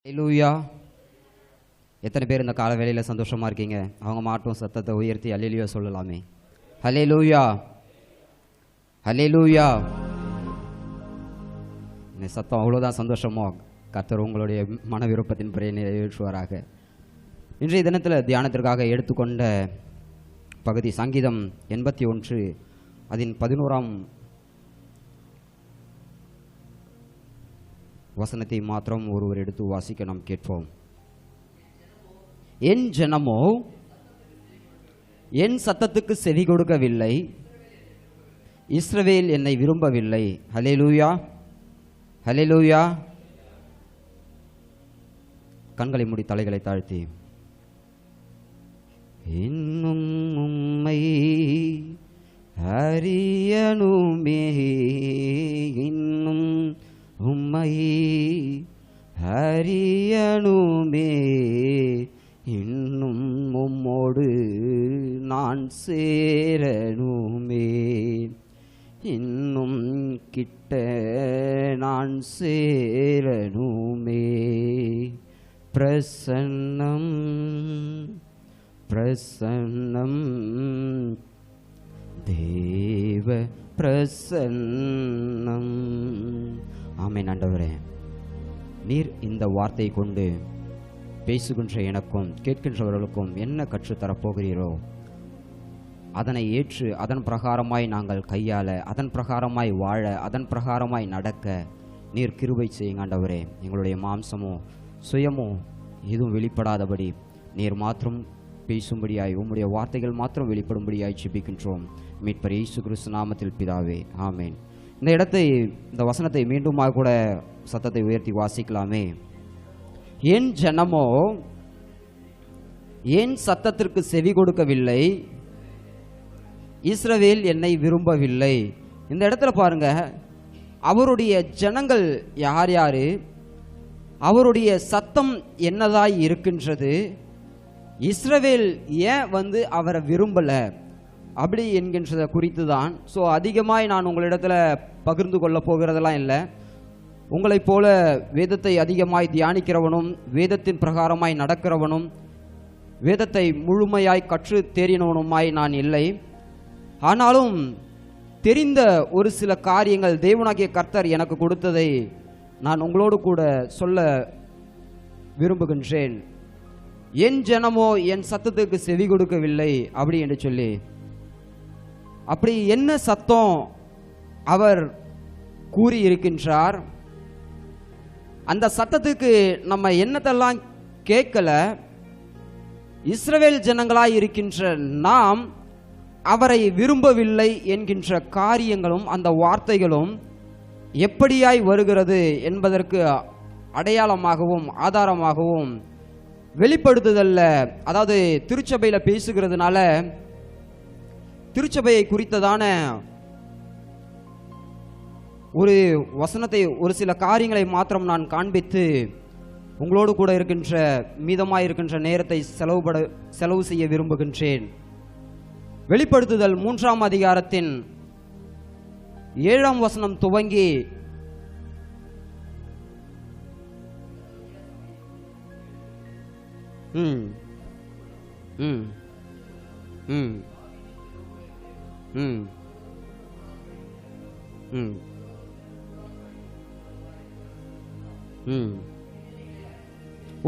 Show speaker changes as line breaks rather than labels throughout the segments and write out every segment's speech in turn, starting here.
அல்லேலூயா. எத்தனை பேர் இந்த கால வேளையில் சந்தோஷமா இருக்கீங்க? அவங்க மாட்டும் சத்தத்தை உயர்த்தி அல்லேலூயா சொல்லலாமே. அல்லேலூயா, அல்லேலூயா. இந்த சத்தம் அவ்வளோதான் சந்தோஷமோ, கர்த்தர் உங்களுடைய மன விருப்பத்தின் பிறையை நிறைவேற்றுவாராக. இன்றைய தினத்தில் தியானத்திற்காக எடுத்துக்கொண்ட பகுதி சங்கீதம் 81 அதின் 11ஆம் வசனத்தை மாத்திரம் ஒருவர் எடுத்து வாசிக்க நாம் கேட்போம். என் ஜனமோ என் சத்தத்துக்கு செவி கொடுக்கவில்லை, இஸ்ரவேல் என்னை விரும்பவில்லை. ஹல்லேலூயா, ஹல்லேலூயா. கண்களை மூடி தலைகளை தாழ்த்தி, இன்னும் உம்மை அறியணுமே, இன்னும் உம்மை அறியணுமே, இன்னும் உம்மோடு நான் சேரணுமே, இன்னும் கிட்ட நான் சேரணுமே. பிரசன்னம் பிரசன்னம் தேவ பிரசன்னம். ஆமென். ஆண்டவரே, நீர் இந்த வார்த்தையை கொண்டு பேசுகின்ற எனக்கும் கேட்கின்றவர்களுக்கும் என்ன கற்றுத்தரப்போகிறீரோ அதனை ஏற்று அதன் பிரகாரமாய் நாங்கள் கையாள, அதன் பிரகாரமாய் வாழ, அதன் பிரகாரமாய் நடக்க நீர் கிருபை செய்யுங்க ஆண்டவரே. எங்களுடைய மாம்சமோ சுயமோ எதுவும் வெளிப்படாதபடி நீர் மாத்திரம் பேசும்படியாய், உம்முடைய வார்த்தைகள் மாத்திரம் வெளிப்படும்படியாய் ஜெபிக்கின்றோம் மீட்பர் இயேசு கிறிஸ்து நாமத்தில் பிதாவே, ஆமென். இந்த வசனத்தை மீண்டுமாக கூட சத்தத்தை உயர்த்தி வாசிக்கலாமே. என் ஜனமோ என் சத்தத்திற்கு செவி கொடுக்கவில்லை, இஸ்ரவேல் என்னை விரும்பவில்லை. இந்த இடத்துல பாருங்க, அவருடைய ஜனங்கள் யார் யாரு, அவருடைய சத்தம் என்னதாய் இருக்கின்றது, இஸ்ரவேல் ஏன் அவரை விரும்பல அப்படி என்கின்றத குறித்து தான். ஸோ அதிகமாய் நான் உங்களிடத்துல பகிர்ந்து கொள்ள போகிறதெல்லாம் இல்லை. உங்களைப் போல வேதத்தை அதிகமாய் தியானிக்கிறவனும் வேதத்தின் பிரகாரமாய் நடக்கிறவனும் வேதத்தை முழுமையாய் கற்று தேறினவனுமாய் நான் இல்லை. ஆனாலும் தெரிந்த ஒரு சில காரியங்கள் தேவனாகிய கர்த்தர் எனக்கு கொடுத்ததை நான் உங்களோடு கூட சொல்ல விரும்புகின்றேன். என் ஜனமோ என் சத்தத்துக்கு செவி கொடுக்கவில்லை அப்படி என்று சொல்லி, அப்படி என்ன சத்தம் அவர் கூறியிருக்கின்றார்? அந்த சத்தத்துக்கு நம்ம என்னத்தெல்லாம் கேட்கல. இஸ்ரவேல் ஜனங்களாய் இருக்கின்ற நாம் அவரை விரும்பவில்லை என்கின்ற காரியங்களும் அந்த வார்த்தைகளும் எப்படியாய் வருகிறது என்பதற்கு அடையாளமாகவும் ஆதாரமாகவும் வெளிப்படுத்துதல்ல, அதாவது திருச்சபையில் பேசுகிறதுனால திருச்சபையை குறித்ததான ஒரு வசனத்தை, ஒரு சில காரியங்களை மாத்திரம் நான் காண்பித்து உங்களோடு கூட இருக்கின்ற மீதமாய் இருக்கின்ற நேரத்தை செலவு செய்ய விரும்புகின்றேன். வெளிப்படுத்துதல் 3ஆம் அதிகாரத்தின் 7ஆம் வசனம் துவங்கி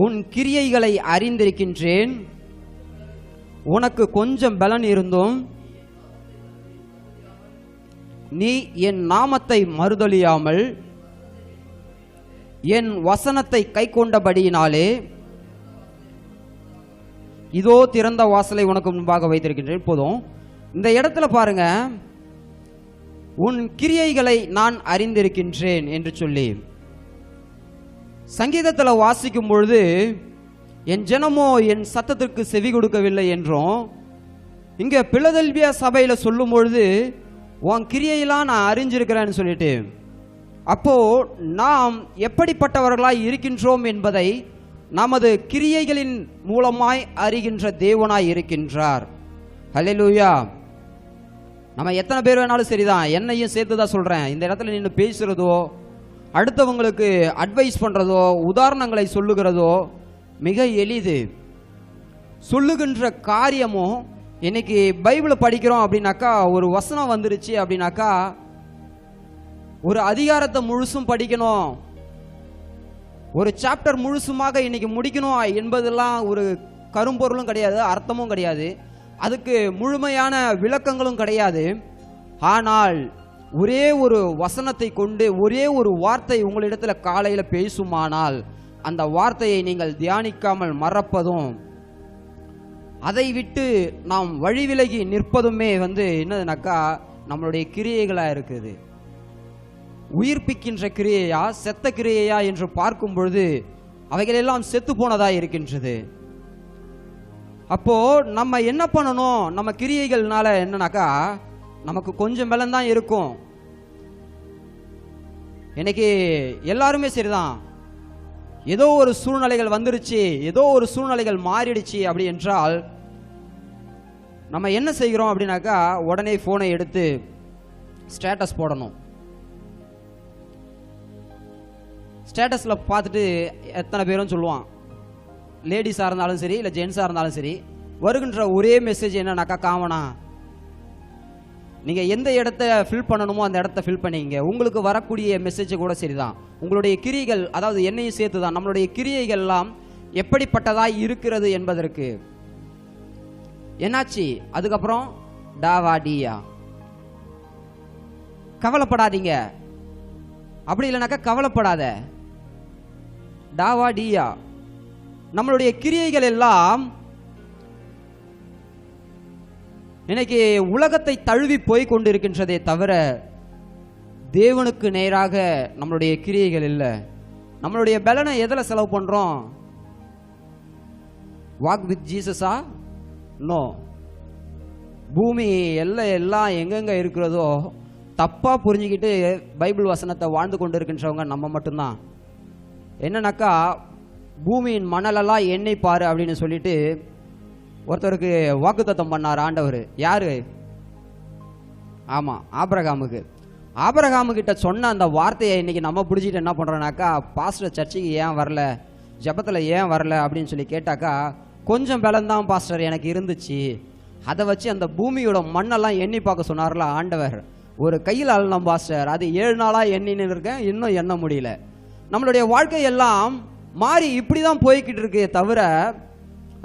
உன் கிரியைகளை அறிந்திருக்கின்றேன், உனக்கு கொஞ்சம் பலன் இருந்தும் நீ என் நாமத்தை மறுதலியாமல் என் வசனத்தை கை கொண்டபடியினாலே இதோ திறந்த வாசலை உனக்கு முன்பாக வைத்திருக்கின்றேன். போதும். இந்த இடத்துல பாருங்க, உன் கிரியைகளை நான் அறிந்திருக்கின்றேன் என்று சொல்லி சங்கீதத்தில் வாசிக்கும் பொழுது என் ஜனமோ என் சத்தத்திற்கு செவி கொடுக்கவில்லை என்றும், இங்க பிலதெல்பியா சபையில சொல்லும் பொழுது உன் கிரியையெல்லாம் நான் அறிஞ்சிருக்கிறேன்னு சொல்லிட்டு, அப்போ நாம் எப்படிப்பட்டவர்களாய் இருக்கின்றோம் என்பதை நமது கிரியைகளின் மூலமாய் அறிகின்ற தேவனாய் இருக்கின்றார். ஹல்லேலூயா. நம்ம எத்தனை பேர் வேணாலும் சரிதான், என்னையும் சேர்த்து தான் சொல்றேன். இந்த இடத்துல நின்று பேசுறதோ அடுத்தவங்களுக்கு அட்வைஸ் பண்ணுறதோ உதாரணங்களை சொல்லுகிறதோ மிக எளிது. சொல்லுகின்ற காரியமும் இன்னைக்கு பைபிளை படிக்கிறோம் அப்படின்னாக்கா, ஒரு வசனம் வந்துருச்சு அப்படின்னாக்கா ஒரு அதிகாரத்தை முழுசும் படிக்கணும், ஒரு சாப்டர் முழுசுமாக இன்னைக்கு முடிக்கணும் என்பதெல்லாம் ஒரு கரும்பொருளும் கிடையாது, அர்த்தமும் கிடையாது, அதுக்கு முழுமையான விளக்கங்களும் கிடையாது. ஆனால் ஒரே ஒரு வசனத்தை கொண்டு ஒரே ஒரு வார்த்தை உங்களிடத்தில் காலையில் பேசுமானால் அந்த வார்த்தையை நீங்கள் தியானிக்காமல் மறப்பதும் அதை விட்டு நாம் வழி விலகி நிற்பதுமே என்னதுனாக்கா நம்மளுடைய கிரியைகளாக இருக்குது. உயிர்ப்பிக்கின்ற கிரியையா செத்த கிரியையா என்று பார்க்கும் பொழுது அவைகளெல்லாம் செத்து போனதா இருக்கின்றது. அப்போ நம்ம என்ன பண்ணணும்? நம்ம கிரியைகள்னால என்னன்னாக்கா நமக்கு கொஞ்சம் பலம் தான் இருக்கும். இன்னைக்கு எல்லாருமே சரிதான், ஏதோ ஒரு சூழ்நிலைகள் வந்துருச்சு, ஏதோ ஒரு சூழ்நிலைகள் மாறிடுச்சு அப்படி என்றால் நம்ம என்ன செய்கிறோம் அப்படின்னாக்கா உடனே போனை எடுத்து ஸ்டேட்டஸ் போடணும். ஸ்டேட்டஸில் பார்த்துட்டு எத்தனை பேரும் சொல்லுவான், லேடிஸாக இருந்தாலும் சரி இல்லை ஜென்ஸாக இருந்தாலும் சரி, வருகின்ற ஒரே மெசேஜ் என்னன்னாக்கா காமனா நீங்கள் எந்த இடத்த ஃபில் பண்ணணுமோ அந்த இடத்த ஃபில் பண்ணிங்க. உங்களுக்கு வரக்கூடிய மெசேஜ் கூட சரிதான். உங்களுடைய கிரியைகள், அதாவது என்னையும் சேர்த்து தான், நம்மளுடைய கிரியைகள்லாம் எப்படிப்பட்டதாய் இருக்கிறது என்பதற்கு என்னாச்சு. அதுக்கப்புறம் டாவா டியா, கவலைப்படாதீங்க. அப்படி இல்லைனாக்கா கவலைப்படாத, டாவா டியா. நம்மளுடைய கிரியைகள் எல்லாம் இன்னைக்கு உலகத்தை தழுவி போய் கொண்டிருக்கின்றதே தவிர தேவனுக்கு நேராக நம்மளுடைய கிரியைகள் இல்லை. நம்மளுடைய பலனை எதில் செலவு பண்றோம்? வாக் வித் ஜீசஸா? நோ. பூமி எல்லாம் எங்கெங்க இருக்கிறதோ தப்பா புரிஞ்சுக்கிட்டு பைபிள் வசனத்தை வாழ்ந்து கொண்டு இருக்கின்றவங்க நம்ம மட்டும்தான். என்னன்னாக்கா பூமியின் மணலெல்லாம் எண்ணெய் பாரு அப்படின்னு சொல்லிட்டு ஒருத்தருக்கு வாக்குத்தத்தம் பண்ணார் ஆண்டவர். யாரு? ஆமா, ஆபிரகாமுக்கு. ஆபிரகாமு கிட்ட சொன்ன அந்த வார்த்தையை இன்னைக்கு நம்ம பிடிச்சிட்டு என்ன பண்றோம்னாக்கா, பாஸ்டர் சர்ச்சைக்கு ஏன் வரல, ஜபத்தில் ஏன் வரல அப்படின்னு சொல்லி கேட்டாக்கா, கொஞ்சம் பலம்தான் பாஸ்டர் எனக்கு இருந்துச்சு, அதை வச்சு அந்த பூமியோட மண்ணெல்லாம் எண்ணி பார்க்க சொன்னார்ல ஆண்டவர், ஒரு கையில் அள்ளலாம் பாஸ்டர், அது 7 நாளாக எண்ணின்னு இருக்கேன், இன்னும் எண்ண முடியல. நம்மளுடைய வாழ்க்கையெல்லாம் மாறி இப்படிதான் போய்கிட்டு இருக்கே தவிர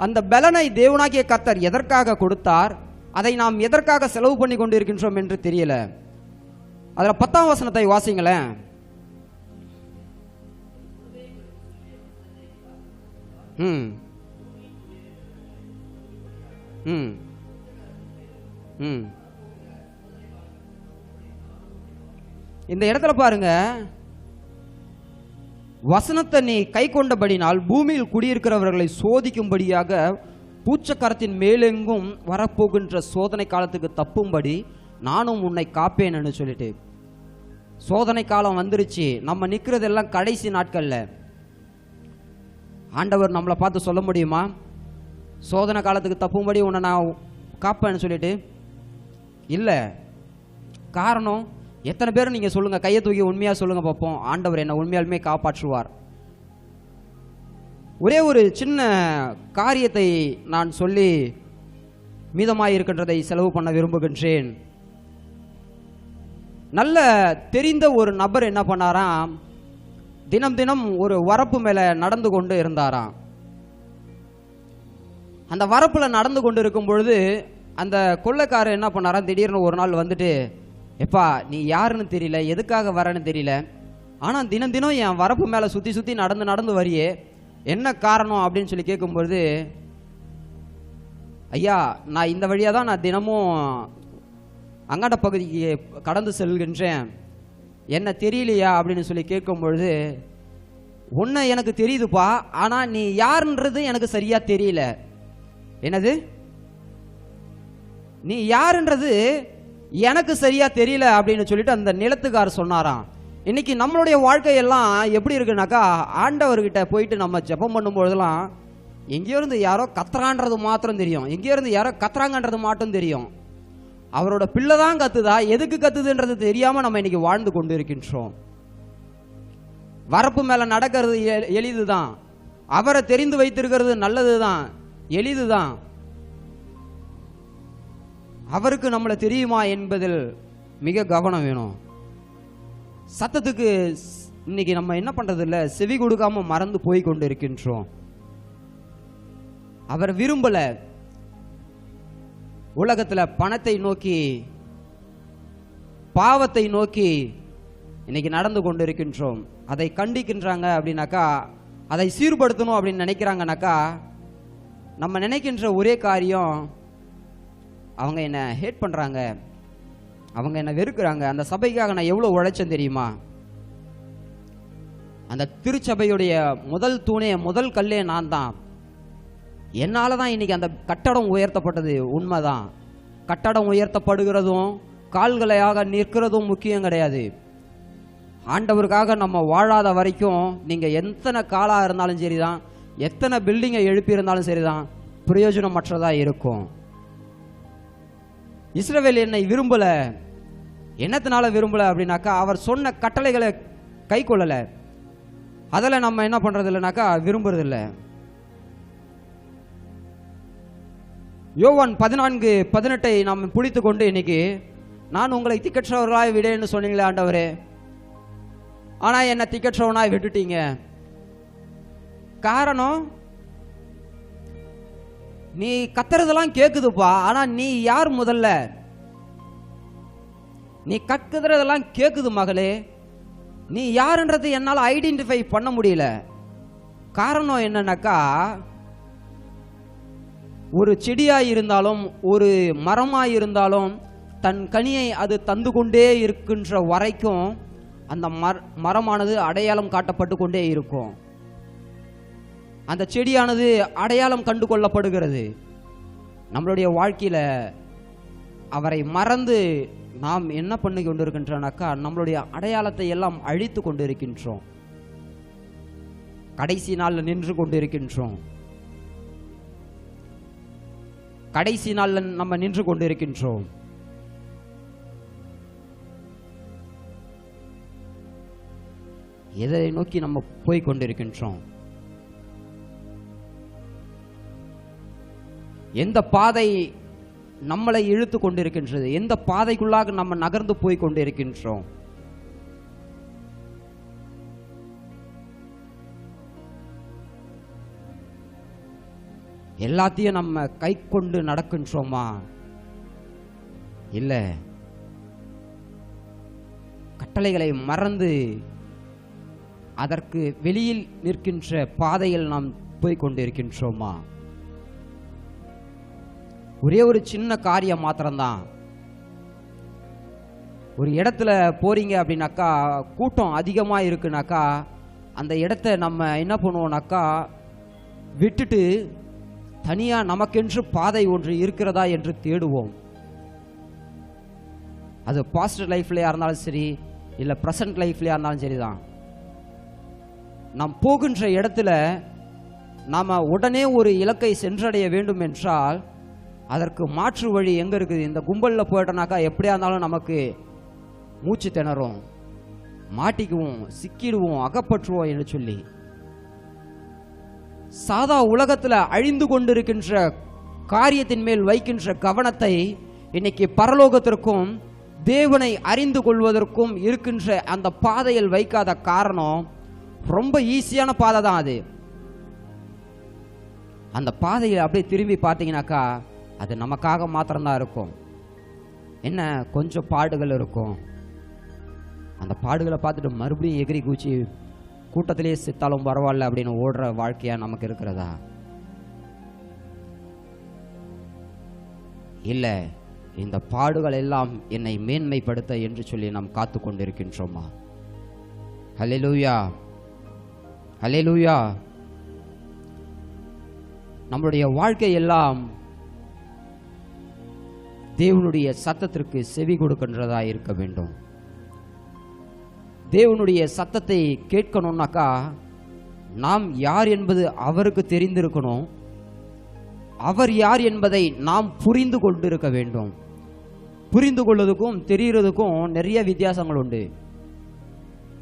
அந்த பலனை தேவனாகிய கர்த்தர் எதற்காக கொடுத்தார், அதை நாம் எதற்காக செலவு பண்ணி கொண்டு இருக்கின்றோம் என்று தெரியல. அதுல 10ஆம் வசனத்தை வாசிங்களேன். இந்த இடத்துல பாருங்க, வசனத்தை நீ கை கொண்டபடினால் பூமியில் குடியிருக்கிறவர்களை சோதிக்கும்படியாக பூச்சக்கரத்தின் மேலெங்கும் வரப்போகின்ற சோதனை காலத்துக்கு தப்பும்படி நானும் உன்னை காப்பேன்னு சொல்லிட்டு, சோதனை காலம் வந்துருச்சு. நம்ம நிற்கிறதெல்லாம் கடைசி நாட்கள்ல. ஆண்டவர் நம்மளை பார்த்து சொல்ல முடியுமா, சோதனை காலத்துக்கு தப்பும்படி உன்னை நான் காப்பேன்னு சொல்லிட்டு? இல்லை. காரணம், எத்தனை பேர் நீங்க சொல்லுங்க, கையை தூக்கி உண்மையா சொல்லுங்க பார்ப்போம், ஆண்டவர் என்ன உண்மையாலுமே காப்பாற்றுவார். ஒரே ஒரு சின்ன காரியத்தை நான் சொல்லி மீதமாய் இருக்கின்றதை செலவு பண்ண விரும்புகின்றேன். நல்ல தெரிந்த ஒரு நபர் என்ன பண்ணாராம், தினம் தினம் ஒரு வரப்பு மேல நடந்து கொண்டு இருந்தாராம். அந்த வரப்புல நடந்து கொண்டு இருக்கும் பொழுது அந்த கொள்ளைக்காரர் என்ன பண்ணாராம், திடீர்னு ஒரு நாள் வந்துட்டு, எப்பா நீ யாருன்னு தெரியல, எதுக்காக வரன்னு தெரியல, ஆனால் தினம் தினம் என் வரப்பு மேலே சுற்றி சுற்றி நடந்து வரியே, என்ன காரணம் அப்படின்னு சொல்லி கேட்கும்பொழுது, ஐயா நான் இந்த வழியாக தான் நான் தினமும் அங்காட பகுதிக்கு கடந்து செல்கின்றேன், என்ன தெரியலையா அப்படின்னு சொல்லி கேட்கும் பொழுது, ஒன்று எனக்கு தெரியுதுப்பா, ஆனால் நீ யாருன்றது எனக்கு சரியா தெரியல. என்னது? நீ யாருன்றது எனக்கு சரியா தெரியல அப்படின்னு சொல்லிட்டு அந்த நிலத்துக்காரர் சொன்னாராம். இன்னைக்கு நம்மளுடைய வாழ்க்கையெல்லாம் எப்படி இருக்குனாக்கா, ஆண்டவர்கிட்ட போயிட்டு நம்ம ஜெபம் பண்ணும்பொழுதெல்லாம் எங்கேயோ இருந்து யாரோ கத்துறான்றது மாத்திரம் தெரியும், எங்கேயோ இருந்து யாரோ கத்துறாங்கன்றது மட்டும் தெரியும். அவரோட பிள்ளை தான் கத்துதா, எதுக்கு கத்துதுன்றது தெரியாம நம்ம இன்னைக்கு வாழ்ந்து கொண்டு இருக்கின்றோம். வரப்பு மேல நடக்கிறது எளிதுதான். அவரை தெரிந்து வைத்திருக்கிறது நல்லதுதான், எளிதுதான். அவருக்கு நம்மளை தெரியுமா என்பதில் மிக கவனம் வேணும். சத்தத்துக்கு இன்னைக்கு நம்ம என்ன பண்றது இல்ல, செவி கொடுக்காம மறந்து போய் கொண்டு இருக்கின்றோம். அவர் விரும்பல. உலகத்துல பணத்தை நோக்கி, பாவத்தை நோக்கி இன்னைக்கு நடந்து கொண்டு இருக்கின்றோம். அதை கண்டிக்கின்றாங்க அப்படின்னாக்கா, அதை சீர்படுத்தணும் அப்படின்னு நினைக்கிறாங்கனாக்கா, நம்ம நினைக்கின்ற ஒரே காரியம், அவங்க என்ன ஹேட் பண்றாங்க, அவங்க என்ன வெறுக்கிறாங்க. அந்த சபைக்காக நான் எவ்வளவு உழைச்சேன் தெரியுமா? அந்த திருச்சபையுடைய முதல் தூணே, முதல் கல்லே நான் தான். என்னால தான் இன்னைக்கு அந்த கட்டடம் உயர்த்தப்பட்டது. உண்மைதான், கட்டடம் உயர்த்தப்படுகிறதும் கால்களையாக நிற்கிறதும் முக்கியம் கிடையாது. ஆண்டவருக்காக நம்ம வாழாத வரைக்கும் நீங்க எத்தனை காலா இருந்தாலும் சரிதான், எத்தனை பில்டிங்கை எழுப்பி இருந்தாலும் சரிதான், பிரயோஜனமற்றதா இருக்கும். இஸ்ரவேல் என்னை விரும்பல. என்னத்தினால விரும்பல அப்படின்னாக்கா, அவர் சொன்ன கட்டளைகளை கை கொள்ளல. அதில் நம்ம என்ன பண்றது இல்லைனாக்கா விரும்புறது இல்லை. யோவான் 14:18 நாம் பிடித்து கொண்டு, இன்னைக்கு நான் உங்களை திக்கற்றவர்களாய் விடேன்னு சொன்னீங்களே ஆண்டவரே, ஆனா என்ன திக்கற்றவனாய் விட்டுட்டீங்க. காரணம், நீ கத்துறதெல்லாம் கேக்குதுப்பா, ஆனா நீ யார் முதல்ல? நீ கத்துறதெல்லாம் கேக்குது மகளே, நீ யாருன்றது என்னால் ஐடென்டிஃபை பண்ண முடியல. காரணம் என்னன்னாக்கா, ஒரு செடியாய் இருந்தாலும் ஒரு மரமாய் இருந்தாலும் தன் கனியை அது தந்து கொண்டே இருக்கின்ற வரைக்கும் அந்த மரமானது அடையாளம் காட்டப்பட்டு கொண்டே இருக்கும். அந்த செடியானது அடையாளம் கண்டு கொள்ளப்படுகிறது. நம்மளுடைய வாழ்க்கையில அவரை மறந்து நாம் என்ன பண்ணி கொண்டிருக்கின்றோம்னாக்கா, நம்மளுடைய அடையாளத்தை எல்லாம் அழித்து கொண்டிருக்கின்றோம். கடைசி நாள்ல நின்று கொண்டிருக்கின்றோம். கடைசி நாள்ல நம்ம நின்று கொண்டிருக்கின்றோம். எதை நோக்கி நம்ம போய் கொண்டிருக்கின்றோம்? எந்த பாதை நம்மளை இழுத்து கொண்டிருக்கின்றது? எந்த பாதைக்குள்ளாக நம்ம நகர்ந்து போய் கொண்டிருக்கின்றோம்? எல்லாத்தையும் நம்ம கை கொண்டு நடக்கின்றோமா? இல்ல, கட்டளைகளை மறந்து அதற்கு வெளியில் நிற்கின்ற பாதையில் நாம் போய் கொண்டிருக்கின்றோமா? ஒரே ஒரு சின்ன காரியம் மாத்திரம்தான். ஒரு இடத்துல போறீங்க அப்படின்னாக்கா, கூட்டம் அதிகமா இருக்குனாக்கா, அந்த இடத்த நம்ம என்ன பண்ணுவோம்னாக்கா விட்டுட்டு தனியா நமக்கென்று பாதை ஒன்று இருக்கிறதா என்று தேடுவோம். அது பாஸ்ட் லைஃப்லயா இருந்தாலும் சரி, இல்ல பிரசன்ட் லைஃப்லயா இருந்தாலும் சரிதான். நாம் போகின்ற இடத்துல நாம உடனே ஒரு இலக்கை சென்றடைய வேண்டும் என்றால் அதற்கு மாற்று வழி எங்க இருக்குது? இந்த கும்பல்ல போயிட்டோம்னாக்கா எப்படியா இருந்தாலும் நமக்கு மூச்சு திணறும், மாட்டிக்குவோம், சிக்கிடுவோம், அகப்பற்றுவோம் என்று சொல்லி சாதா உலகத்துல அழிந்து கொண்டிருக்கின்ற காரியத்தின் மேல் வைக்கின்ற கவனத்தை இன்னைக்கு பரலோகத்திற்கும் தேவனை அறிந்து கொள்வதற்கும் இருக்கின்ற அந்த பாதையில் வைக்காத காரணம், ரொம்ப ஈஸியான பாதை தான் அது. அந்த பாதையை அப்படியே திரும்பி பார்த்தீங்கன்னாக்கா அது நமக்காக மாத்திரம்தான் இருக்கும். என்ன, கொஞ்சம் பாடுகள் இருக்கும். அந்த பாடுகளை பார்த்துட்டு மறுபடியும் எகிரி கூச்சி கூட்டத்திலேயே செத்தாலும் பரவாயில்ல அப்படின்னு ஓடுற வாழ்க்கையா நமக்கு இருக்கிறதா? இல்ல, இந்த பாடுகள் எல்லாம் என்னை மேன்மைப்படுத்த என்று சொல்லி நாம் காத்து கொண்டிருக்கின்றோமா? ஹல்லேலூயா, ஹல்லேலூயா. நம்மளுடைய வாழ்க்கை எல்லாம் தேவனுடைய சத்தத்திற்கு செவி கொடுக்கின்றதா இருக்க வேண்டும். தேவனுடைய சத்தத்தை கேட்கணும்னாக்கா நாம் யார் என்பது அவருக்கு தெரிந்திருக்கணும். அவர் யார் என்பதை நாம் புரிந்து கொண்டிருக்க வேண்டும். புரிந்து கொள்வதற்கும் தெரிகிறதுக்கும் நிறைய வித்தியாசங்கள் உண்டு.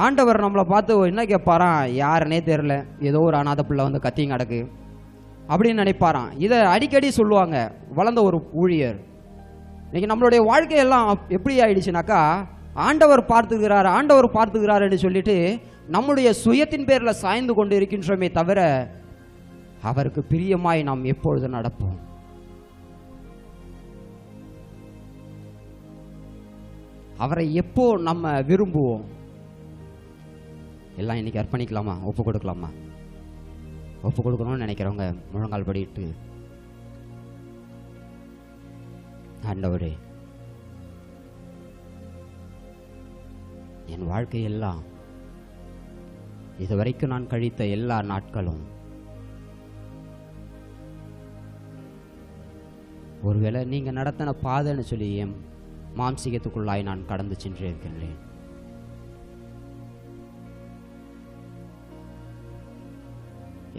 ஆண்டவர் நம்மளை பார்த்து என்ன கேட்பாராம், யாருன்னே தெரில, ஏதோ ஒரு அநாத பிள்ளை வந்து கத்தியும் கிடக்கு அப்படின்னு நினைப்பாராம். இதை அடிக்கடி சொல்லுவாங்க வளர்ந்த ஒரு ஊழியர். இன்னைக்கு நம்மளுடைய வாழ்க்கையெல்லாம் எப்படி ஆயிடுச்சுனாக்கா, ஆண்டவர் பார்த்துக்கிறாருன்னு சொல்லிட்டு நம்முடைய சுயத்தின் பேரில் சாய்ந்து கொண்டு இருக்கின்றோமே தவிர அவருக்கு பிரியமாய் நாம் எப்பொழுது நடப்போம்? அவரை எப்போ நம்ம விரும்புவோம்? எல்லாம் இன்னைக்கு அர்ப்பணிக்கலாமா? ஒப்பு கொடுக்கலாமா? ஒப்பு கொடுக்கணும்னு நினைக்கிறவங்க முழங்கால் படிட்டு, ஆண்டவரே, என் வாழ்க்கையெல்லாம் இதுவரைக்கும் நான் கழித்த எல்லா நாட்களும் ஒருவேளை நீங்க நடத்தின பாதைன்னு சொல்லி என் மாம்சீகத்துக்குள்ளாய் நான் கடந்து சென்று இருக்கின்றேன்.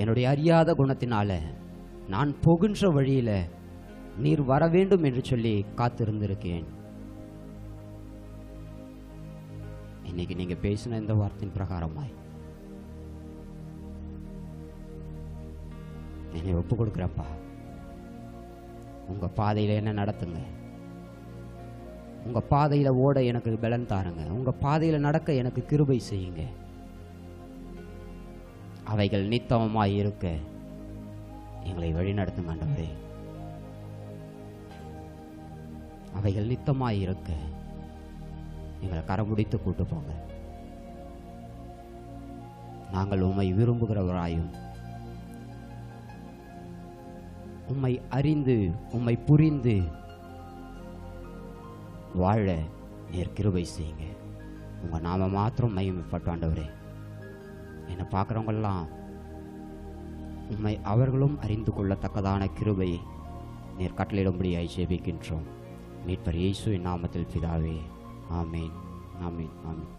என்னுடைய அறியாத குணத்தினால நான் போகின்ற வழியில நீர் வர வேண்டும் என்று சொல்லி காத்திருந்திருக்கேன். இன்னைக்கு நீங்க பேசின இந்த வார்த்தையின் பிரகாரமாய் என்னை ஒப்பு கொடுக்குறப்பா. உங்க பாதையில என்ன நடத்துங்க, உங்க பாதையில ஓட எனக்கு பலன் தாருங்க, உங்க பாதையில நடக்க எனக்கு கிருபை செய்யுங்க. அவைகள் நித்தமாய் இருக்க எங்களை வழிநடத்தும் ஆண்டவரே. அவைகள் நித்தமாய் இருக்க எங்களை கரமுடித்து கூட்டு போங்க. நாங்கள் உம்மை விரும்புகிறவராயும் உம்மை அறிந்து உம்மை புரிந்து வாழ நீர் கிருபை செய்யுங்க. உங்க நாம மாத்திரம் மகிமைப்பட்ட ஆண்டவரே. என்னை பார்க்குறவங்கெல்லாம் உம்மை அவர்களும் அறிந்து கொள்ளத்தக்கதான கிருபையை நீர் கட்டளையிடும்படியாய் ஜெபிக்கின்றோம். மீட்பர் இயேசுவின் நாமத்தில் பிதாவே, ஆமேன், ஆமேன், ஆமேன்.